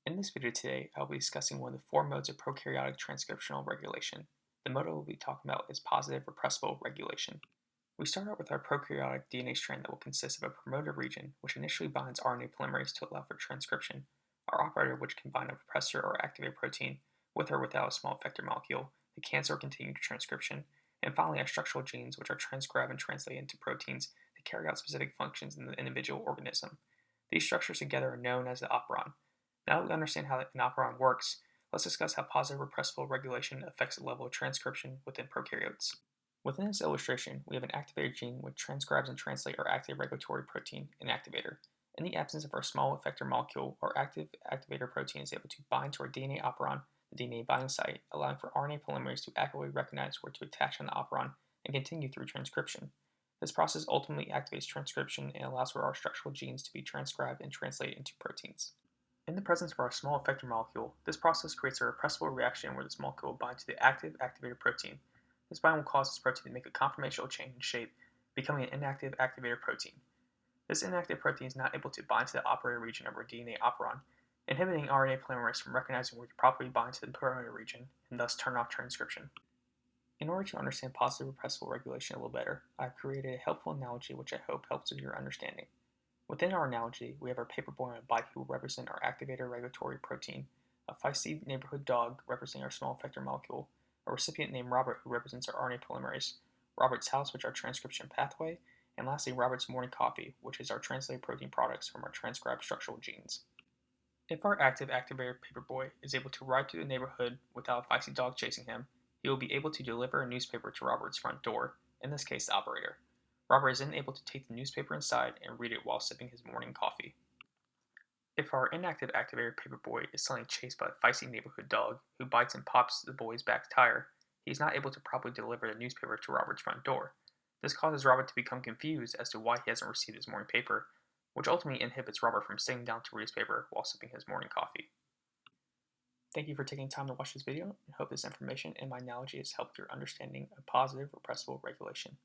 In this video today, I'll be discussing one of the four modes of prokaryotic transcriptional regulation. The mode I will be talking about is positive repressible regulation. We start out with our prokaryotic DNA strand that will consist of a promoter region, which initially binds RNA polymerase to allow for transcription, our operator, which can bind a repressor or activate protein with or without a small effector molecule, the cancel or continued transcription, and finally our structural genes, which are transcribed and translated into proteins that carry out specific functions in the individual organism. These structures together are known as the operon. Now that we understand how an operon works, let's discuss how positive repressible regulation affects the level of transcription within prokaryotes. Within this illustration, we have an activator gene which transcribes and translates our active regulatory protein, an activator. In the absence of our small effector molecule, our active activator protein is able to bind to our DNA operon, the DNA binding site, allowing for RNA polymerase to accurately recognize where to attach on the operon and continue through transcription. This process ultimately activates transcription and allows for our structural genes to be transcribed and translated into proteins. In the presence of our small effector molecule, this process creates a repressible reaction where this molecule binds to the active activator protein. This bind will cause this protein to make a conformational change in shape, becoming an inactive activator protein. This inactive protein is not able to bind to the operator region of our DNA operon, inhibiting RNA polymerase from recognizing where to properly bind to the promoter region and thus turn off transcription. In order to understand positive repressible regulation a little better, I have created a helpful analogy which I hope helps with your understanding. Within our analogy, we have our paperboy on a bike who will represent our activator regulatory protein, a feisty neighborhood dog representing our small effector molecule, a recipient named Robert who represents our RNA polymerase, Robert's house, which is our transcription pathway, and lastly Robert's morning coffee, which is our translated protein products from our transcribed structural genes. If our active activator paperboy is able to ride through the neighborhood without a feisty dog chasing him, he will be able to deliver a newspaper to Robert's front door, in this case the operator. Robert is then able to take the newspaper inside and read it while sipping his morning coffee. If our inactive activator paperboy is suddenly chased by a feisty neighborhood dog who bites and pops the boy's back tire, he is not able to properly deliver the newspaper to Robert's front door. This causes Robert to become confused as to why he hasn't received his morning paper, which ultimately inhibits Robert from sitting down to read his paper while sipping his morning coffee. Thank you for taking time to watch this video, and hope this information and my analogy has helped your understanding of positive repressible regulation.